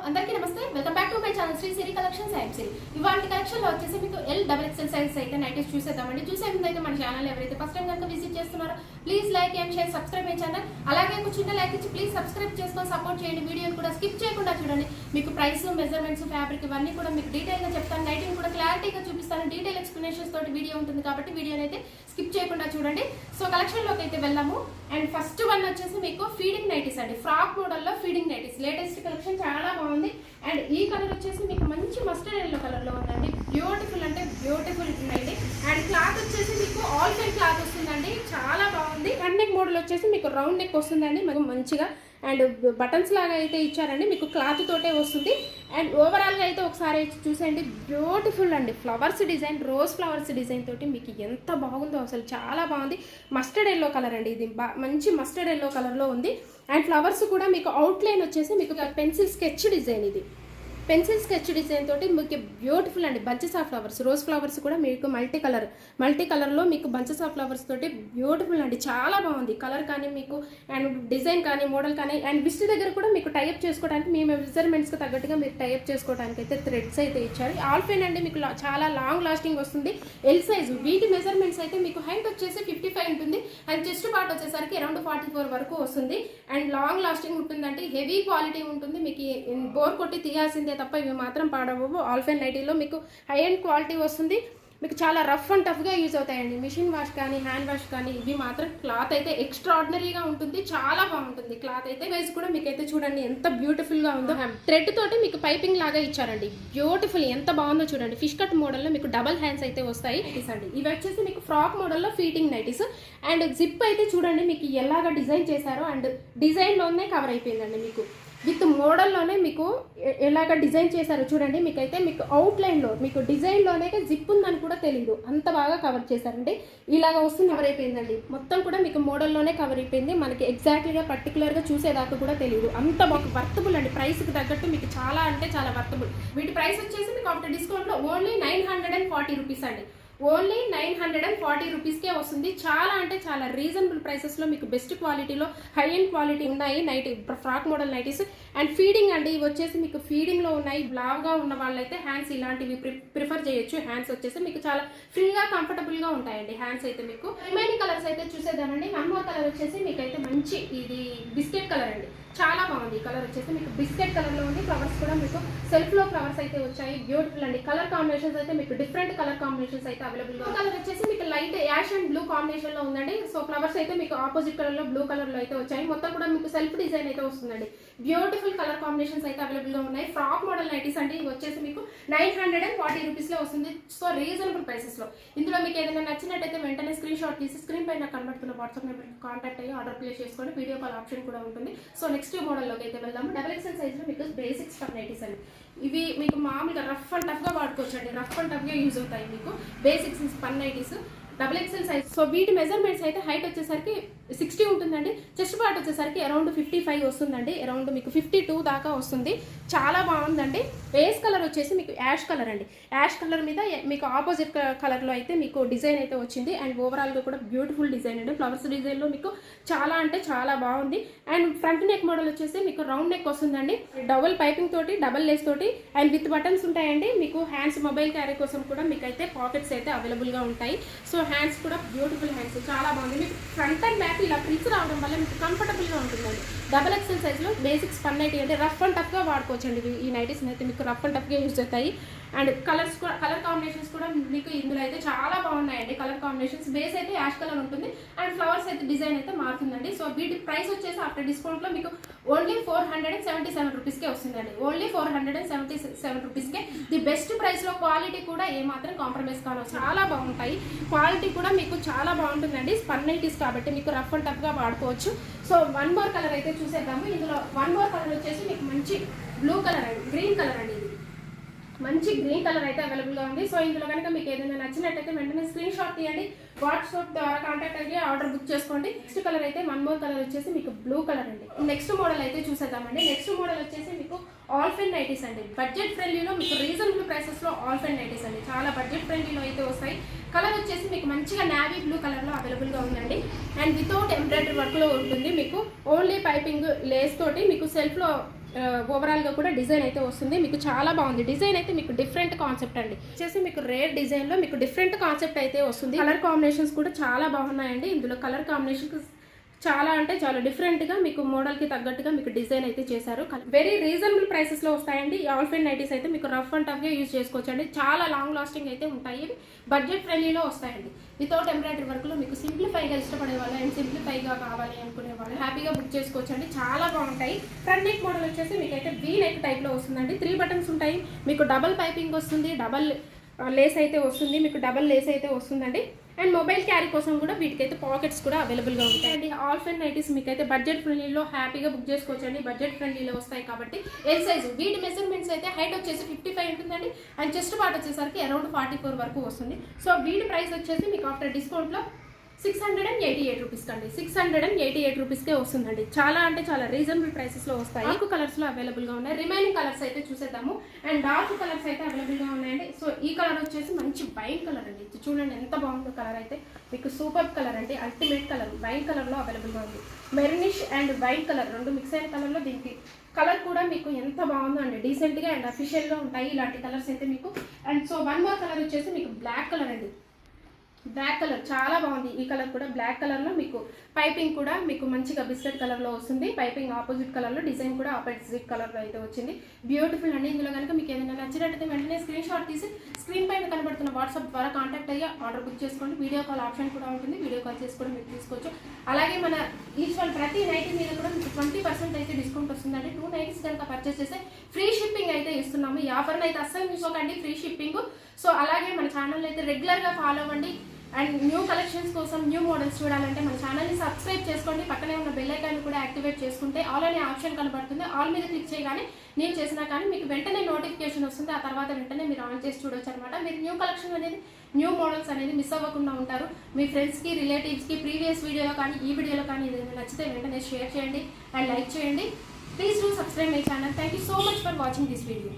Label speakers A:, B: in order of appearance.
A: అందరికీ నమస్తే. Welcome back to my channel Sri Siri collections and Siri. ఇవాళ కలెక్షన్ లో వచ్చేసి మీకు XXL సైజ్ అయితే నైటీస్ చూసేద్దామండి. చూసే ముందు అయితే మన ఛానల్ ఎవరైతే ఫస్ట్ టైం కనుక విజిట్ చేస్తున్నారో please like and share, subscribe my channel. అలాగే ఒక చిన్న లైక్ ఇచ్చి ప్లీజ్ సబ్స్క్రైబ్ చేసుకొని సపోర్ట్ చేయండి. వీడియోని కూడా స్కిప్ చేయకుండా చూడండి. మీకు ప్రైస్, మెజర్మెంట్స్, ఫ్యాబ్రిక్ ఇవన్నీ కూడా మీకు డీటెయిల్ గా చెప్తాను. నైటింగ్ కూడా క్లారిటీగా చూపిస్తాను. డీటెయిల్ ఎక్స్ప్లెనేషన్స్ తోటి వీడియో ఉంటుంది కాబట్టి వీడియోని అయితే స్కిప్ చేయకుండా చూడండి. సో కలెక్షన్ లోకి అయితే వెళ్దాము. అండ్ ఫస్ట్ వన్ వచ్చేసి మీకు ఫీడింగ్ నైటీస్ అండి. ఫ్రాక్ మోడల్ లో ఫీడింగ్ నైటీస్ లేటెస్ట్ కలెక్షన్ చాలా బాగుంది. అండ్ ఈ కలర్ వచ్చేసి మీకు మంచి మస్టర్డ్ ఎల్లో కలర్ లో ఉందండి. బ్యూటిఫుల్ అంటే బ్యూటిఫుల్ ఉందండి. అండ్ క్లాత్ వచ్చేసి మీకు ఆల్ టైమ్ క్లాత్ వస్తుందండి, చాలా బాగుంది. ఫ్రంట్ నెక్ మోడల్ వచ్చేసి మీకు రౌండ్ నెక్ వస్తుందండి, మీకు మంచిగా అండ్ బటన్స్ లాగా అయితే ఇచ్చారండి. మీకు క్లాత్ తోటే వస్తుంది. అండ్ ఓవరాల్గా అయితే ఒకసారి చూసేయండి, బ్యూటిఫుల్ అండి. Flowers design, rose flowers design తోటి మీకు ఎంత బాగుందో, అసలు చాలా బాగుంది. మస్టర్డ్ ఎల్లో కలర్ అండి, ఇది మంచి మస్టర్డ్ ఎల్లో కలర్లో ఉంది. అండ్ ఫ్లవర్స్ కూడా మీకు అవుట్లైన్ వచ్చేసి మీకు పెన్సిల్ స్కెచ్ డిజైన్, ఇది పెన్సిల్ స్కెచ్ డిజైన్ తోటి మీకు బ్యూటిఫుల్ అండి. Bunches of flowers, rose flowers కూడా మీకు మల్టీ కలర్లో మీకు బంచెస్ ఆఫ్ ఫ్లవర్స్ తోటి బ్యూటిఫుల్ అండి, చాలా బాగుంది. కలర్ కానీ మీకు అండ్ డిజైన్ కానీ మోడల్ కానీ అండ్ విస్ట్ దగ్గర కూడా మీకు టైప్ చేసుకోవడానికి మీ మెజర్మెంట్స్కి తగ్గట్టుగా మీరు టైప్ చేసుకోవడానికి అయితే థ్రెడ్స్ అయితే ఇచ్చారు. ఆల్ ఫైన్ అండి, మీకు చాలా లాంగ్ లాస్టింగ్ వస్తుంది. ఎల్ సైజు వీటి మెజర్మెంట్స్ అయితే మీకు హైట్ వచ్చేసి 55 ఉంటుంది. అండ్ చెస్ట్ పార్ట్ వచ్చేసరికి అరౌండ్ 44 వరకు వస్తుంది. అండ్ లాంగ్ లాస్టింగ్ ఉంటుందంటే హెవీ క్వాలిటీ ఉంటుంది. మీకు బోర్ కొట్టి తీయాల్సిందే తప్ప ఇవి మాత్రం పాడవు. ఆల్ఫైన్ నైటీలో మీకు హై అండ్ క్వాలిటీ వస్తుంది. మీకు చాలా రఫ్ అండ్ టఫ్గా యూజ్ అవుతాయండి. మిషన్ వాష్ కానీ హ్యాండ్ వాష్ కానీ ఇవి మాత్రం క్లాత్ అయితే ఎక్స్ట్రాడినరీగా ఉంటుంది, చాలా బాగుంటుంది. క్లాత్ అయితే వైజ్ కూడా మీకు అయితే చూడండి ఎంత బ్యూటిఫుల్గా ఉందో. థ్రెడ్ తోటి మీకు పైపింగ్ లాగా ఇచ్చారండి, బ్యూటిఫుల్ ఎంత బాగుందో చూడండి. ఫిష్ కట్ మోడల్లో మీకు డబల్ హ్యాండ్స్ అయితే వస్తాయి. అండి ఇవి వచ్చేసి మీకు ఫ్రాక్ మోడల్లో ఫీటింగ్ నైటీస్. అండ్ జిప్ అయితే చూడండి మీకు ఎలాగా డిజైన్ చేశారో, అండ్ డిజైన్లోనే కవర్ అయిపోయిందండి. మీకు విత్ మోడల్లోనే మీకు ఎలాగ డిజైన్ చేశారో చూడండి. మీకైతే మీకు అవుట్లైన్లో మీకు డిజైన్లోనే జిప్ ఉందని కూడా తెలియదు, అంత బాగా కవర్ చేశారండి. ఇలాగ వస్తుంది, కవర్ అయిపోయిందండి. మొత్తం కూడా మీకు మోడల్లోనే కవర్ అయిపోయింది. మనకి ఎగ్జాక్ట్లీగా పర్టికులర్గా చూసేదాకా కూడా తెలియదు. అంత బాగా వర్తబుల్ అండి, ప్రైస్కి తగ్గట్టు మీకు చాలా అంటే చాలా వర్తబుల్. వీటి ప్రైస్ వచ్చేసి మీకు ఆఫ్టర్ డిస్కౌంట్లో ఓన్లీ 940 రూపీస్ అండి. ఓన్లీ 940 రూపీస్కే వస్తుంది. చాలా అంటే చాలా రీజనబుల్ ప్రైసెస్లో మీకు బెస్ట్ క్వాలిటీలో హై అండ్ క్వాలిటీ ఉన్నాయి nighty frock model nighties. And feeding అండి, ఇవి వచ్చేసి మీకు ఫీడింగ్లో ఉన్నాయి. బ్లావ్గా ఉన్న వాళ్ళైతే హ్యాండ్స్ ఇలాంటివి ప్రిఫర్ చేయొచ్చు. హ్యాండ్స్ వచ్చేసి మీకు చాలా ఫ్రీగా కంఫర్టబుల్గా ఉంటాయండి హ్యాండ్స్ అయితే. మీకు రిమైనింగ్ కలర్స్ అయితే చూసేద్దామండి. వన్ మోర్ కలర్ వచ్చేసి మీకైతే మంచి ఇది బిస్కెట్ కలర్ అండి, చాలా బాగుంది. ఈ కలర్ వచ్చేసి మీకు బిస్కెట్ కలర్లో ఉంది. ఫ్లవర్స్ కూడా మీకు సెల్ఫ్లో ఫ్లవర్స్ అయితే వచ్చాయి, బ్యూటిఫుల్ అండి. కలర్ కాంబినేషన్స్ అయితే మీకు డిఫరెంట్ కలర్ కాంబినేషన్స్ అయితే అవైలబుల్గా. కలర్ వచ్చేసి మీకు లైట్ యాష్ అండ్ బ్లూ కాంబినేషన్లో ఉందండి. సో ఫ్లవర్స్ అయితే మీకు ఆపోజిట్ కలర్లో బ్లూ కలర్లో అయితే వచ్చాయి. మొత్తం కూడా మీకు సెల్ఫ్ డిజైన్ అయితే వస్తుందండి. బ్యూటిఫుల్ కలర్ కాంబినేషన్స్ అయితే అవైలబుల్గా ఉన్నాయి. ఫ్రాక్ మోడల్ నైటీస్ అండి. ఇవి వచ్చేసి మీకు 940 రూపీస్లో వస్తుంది. సో రీజనబుల్ ప్రైసెస్లో. ఇందులో మీకు ఏదైనా నచ్చినట్టయితే వెంటనే స్క్రీన్ షాట్ తీసి స్క్రీన్ పైన కనబడుతున్న వాట్సాప్ నెంబర్కి కాంటాక్ట్ అయ్యి ఆర్డర్ ప్లేస్ చేసుకోండి. వీడియో కాల్ ఆప్షన్ కూడా ఉంటుంది. సో నెక్స్ట్ మోడల్లోకి అయితే వెళ్దాము. XXL సైజ్లో మీకు బేసిక్స్ ఫర్ నైటీస్ అండి. ఇవి మీకు మామూలుగా రఫ్ అండ్ టఫ్గా వాడుకోవచ్చు అండి, రఫ్ అండ్ టఫ్గా యూజ్ అవుతాయి మీకు basics spun nighties XXL size. So వీటి మెజర్మెంట్స్ అయితే హైట్ వచ్చేసరికి 60 ఉంటుందండి. చెస్ట్ పార్ట్ వచ్చేసరికి అరౌండ్ 55 వస్తుందండి. అరౌండ్ మీకు 52 దాకా వస్తుంది. చాలా బాగుందండి. బేస్ కలర్ వచ్చేసి మీకు యాష్ కలర్ అండి. యాష్ కలర్ మీద మీకు ఆపోజిట్ కలర్లో అయితే మీకు డిజైన్ అయితే వచ్చింది. అండ్ ఓవరాల్గా కూడా బ్యూటిఫుల్ డిజైన్ అండి. ఫ్లవర్స్ డిజైన్లో మీకు చాలా అంటే చాలా బాగుంది. అండ్ ఫ్రంట్ నెక్ మోడల్ వచ్చేసి మీకు రౌండ్ నెక్ వస్తుందండి. డబుల్ పైపింగ్ తోటి, డబల్ లేస్ తోటి అండ్ విత్ బటన్స్ ఉంటాయండి. మీకు హ్యాండ్స్ మొబైల్ క్యారీ కోసం కూడా మీకు అయితే పాకెట్స్ అయితే అవైలబుల్గా ఉంటాయి. సో హ్యాండ్స్ కూడా బ్యూటిఫుల్ హ్యాండ్స్, చాలా బాగుంది. మీకు ఫ్రంట్ అండ్ బ్యాక్ ఇలా ప్రిల్స్ రావడం వల్ల మీకు కంఫర్టబుల్గా ఉంటుందండి. XXL సైజ్లో బేసిక్స్ స్పన్ నైటీ అంటే రఫ్ అండ్ టఫ్గా వాడుకోవచ్చు అండి. ఈ నైటీస్ అయితే మీకు రఫ్ అండ్ టఫ్గా యూజ్ అవుతాయి. అండ్ కలర్స్ కూడా, కలర్ కాంబినేషన్స్ కూడా మీకు ఇందులో అయితే చాలా బాగున్నాయండి. కలర్ కాంబినేషన్స్ బేస్ అయితే యాష్ కలర్ ఉంటుంది అండ్ ఫ్లవర్స్ అయితే డిజైన్ అయితే మారుతుందండి. సో వీటి ప్రైస్ వచ్చేసి ఆఫ్టర్ డిస్కౌంట్లో మీకు ఓన్లీ 477 రూపీస్కే వస్తుందండి. ఓన్లీ 477 రూపీస్కే ది బెస్ట్ ప్రైస్లో. క్వాలిటీ కూడా ఏమాత్రం కాంప్రమైజ్ కావాలి, చాలా బాగుంటాయి. క్వాలిటీ కూడా మీకు చాలా బాగుంటుందండి. స్పన్ నైటీస్ కాబట్టి మీకు రఫ్ అండ్ టఫ్గా వాడుకోవచ్చు. సో వన్ మోర్ కలర్ అయితే చూసేద్దాము. ఇందులో వన్ మోర్ కలర్ వచ్చేసి మీకు మంచి బ్లూ కలర్ అండి, గ్రీన్ కలర్ అండి. ఇది మంచి గ్రీన్ కలర్ అయితే అవైలబుల్గా ఉంది. సో ఇందులో కనుక మీకు ఏదైనా నచ్చినట్టయితే వెంటనే స్క్రీన్ షాట్ తీయండి, వాట్సాప్ ద్వారా కాంటాక్ట్ అయ్యి ఆర్డర్ బుక్ చేసుకోండి. నెక్స్ట్ కలర్ అయితే వన్ మోర్ కలర్ వచ్చేసి మీకు బ్లూ కలర్ అండి. నెక్స్ట్ మోడల్ అయితే చూసేద్దామండి. నెక్స్ట్ మోడల్ వచ్చేసి మీకు ఆల్ఫైన్ నైటీస్ అండి. బడ్జెట్ ఫ్రెండ్లీలో మీకు రీజనబుల్ ప్రైసెస్లో ఆల్ఫైన్ నైటీస్ అండి, చాలా బడ్జెట్ ఫ్రెండ్లీలో అయితే వస్తాయి. కలర్ వచ్చేసి మీకు మంచిగా నావీ బ్లూ కలర్లో అవైలబుల్గా ఉందండి. అండ్ వితౌట్ ఎంబ్రాయిడరీ వర్క్లో ఉంటుంది. మీకు ఓన్లీ పైపింగ్ లేస్ తోటి మీకు సెల్ఫ్లో ఓవరాల్గా కూడా డిజైన్ అయితే వస్తుంది. మీకు చాలా బాగుంది డిజైన్ అయితే, మీకు డిఫరెంట్ కాన్సెప్ట్ అండి వచ్చేసి మీకు రేర్ డిజైన్లో మీకు డిఫరెంట్ కాన్సెప్ట్ అయితే వస్తుంది. కలర్ కాంబినేషన్స్ కూడా చాలా బాగున్నాయండి. ఇందులో కలర్ కాంబినేషన్ చాలా అంటే చాలా డిఫరెంట్గా మీకు మోడల్కి తగ్గట్టుగా మీకు డిజైన్ అయితే చేశారు. వెరీ రీజనబుల్ ప్రైసెస్లో వస్తాయండి. ఈ ఆల్ఫైన్ నైటీస్ అయితే మీకు రఫ్ అండ్ టఫ్గా యూజ్ చేసుకోవచ్చండి. చాలా లాంగ్ లాస్టింగ్ అయితే ఉంటాయి. బడ్జెట్ ఫ్రెండ్లీలో వస్తాయండి. వితౌట్ ఎంబ్రాయిడరీ వర్క్లో మీకు సింప్లిఫైగా ఇష్టపడే వాళ్ళు అండ్ సింప్లిఫైగా కావాలి అనుకునే వాళ్ళు హ్యాపీగా బుక్ చేసుకోవచ్చండి. చాలా బాగుంటాయి. ఫ్రంట్ నెక్ మోడల్ వచ్చేసి మీకు అయితే వీ నెక్ టైప్లో వస్తుందండి. 3 బటన్స్ ఉంటాయి. మీకు డబల్ పైపింగ్ వస్తుంది, డబల్ లేస్ అయితే వస్తుంది, మీకు డబల్ లేస్ అయితే వస్తుందండి. అండ్ మొబైల్ క్యారీ కోసం కూడా వీటికైతే పాకెట్స్ కూడా అవైలబుల్గా ఉంటాయండి. ఆల్ఫైన్ నైటీస్ మీకైతే బడ్జెట్ ఫ్రెండ్లీలో హ్యాపీగా బుక్ చేసుకోవచ్చు అండి. బడ్జెట్ ఫ్రెండ్లీలో వస్తాయి కాబట్టి ఎల్ సైజు వీటి మెజర్మెంట్స్ అయితే హైట్ వచ్చేసి 55 ఉంటుందండి. అండ్ చెస్ట్ పార్ట్ వచ్చేసరికి అరౌండ్ 44 వరకు వస్తుంది. సో వీటి ప్రైస్ వచ్చేసి మీకు ఆఫ్టర్ డిస్కౌంట్లో 688 రూపీస్ కండి. 688 రూపీస్కే వస్తుందండి. చాలా అంటే చాలా రీజనబుల్ ప్రైసెస్లో వస్తాయి. డార్క్ కలర్స్లో అవైలబుల్గా ఉన్నాయి. రిమైనింగ్ కలర్స్ అయితే చూసేద్దాము. అండ్ డార్క్ కలర్స్ అయితే అవైలబుల్గా ఉన్నాయండి. సో ఈ కలర్ వచ్చేసి మంచి వైన్ కలర్ అండి. చూడండి ఎంత బాగుందో కలర్ అయితే. మీకు సూపర్ కలర్ అంటే అల్టిమేట్ కలర్ వైన్ కలర్లో అవైలబుల్గా ఉంది. మెరూనిష్ అండ్ వైన్ కలర్ రెండు మిక్స్ అయిన కలర్లో దీనికి కలర్ కూడా మీకు ఎంత బాగుందో అండి. డీసెంట్గా అండ్ అఫీషియల్గా ఉంటాయి ఇలాంటి కలర్స్ అయితే మీకు. And so one more colour వచ్చేసి మీకు బ్లాక్ కలర్ అండి. బ్లాక్ కలర్ చాలా బాగుంది. ఈ కలర్ కూడా బ్లాక్ కలర్లో మీకు పైపింగ్ కూడా మీకు మంచిగా బిస్కెట్ కలర్లో వస్తుంది. పైపింగ్ ఆపోజిట్ కలర్లో, డిజైన్ కూడా ఆపోజిట్ కలర్లో అయితే వచ్చింది. బ్యూటిఫుల్ అండి. ఇందులో కనుక మీకు ఏదైనా నచ్చినట్టయితే వెంటనే స్క్రీన్ షాట్ తీసి స్క్రీన్ పైన కనబడుతున్న వాట్సాప్ ద్వారా కాంటాక్ట్ అయ్యి ఆర్డర్ బుక్ చేసుకోండి. వీడియో కాల్ ఆప్షన్ కూడా ఉంటుంది. వీడియో కాల్ చేసి కూడా మీరు తీసుకోవచ్చు. అలాగే మన ఈచ్ ప్రతి నైటీ మీద కూడా మీకు 20% అయితే డిస్కౌంట్ వస్తుందండి. 2 నైటీస్ కనుక పర్చేస్ చేస్తే ఫ్రీ షిప్పింగ్ అయితే ఇస్తున్నాము. ఈ ఆఫర్ని అయితే అస్సలు మిస్ అవ్వకండి, ఫ్రీ షిప్పింగ్. సో అలాగే మన ఛానల్ అయితే రెగ్యులర్గా ఫాలో అవ్వండి. అండ్ న్యూ కలెక్షన్స్ కోసం న్యూ మోడల్స్ చూడాలంటే మన ఛానల్ని సబ్స్క్రైబ్ చేసుకోండి. పక్కనే ఉన్న బెల్ ఐకాన్ కూడా యాక్టివేట్ చేసుకుంటే ఆల్ అనే ఆప్షన్ కనబడుతుంది. ఆల్ మీద క్లిక్ చేయగానే నేను చేసినా కానీ మీకు వెంటనే నోటిఫికేషన్ వస్తుంది. ఆ తర్వాత వెంటనే మీరు ఆన్ చేసి చూడొచ్చు అనమాట. మీరు న్యూ కలెక్షన్ అనేది, న్యూ మోడల్స్ అనేది మిస్ అవ్వకుండా ఉంటారు. మీ ఫ్రెండ్స్కి, రిలేటివ్స్కి ప్రీవియస్ వీడియోలో కానీ ఈ వీడియోలో కానీ ఏదైనా నచ్చితే వెంటనే షేర్ చేయండి అండ్ లైక్ చేయండి. Please do subscribe my channel. Thank you so much for watching this video.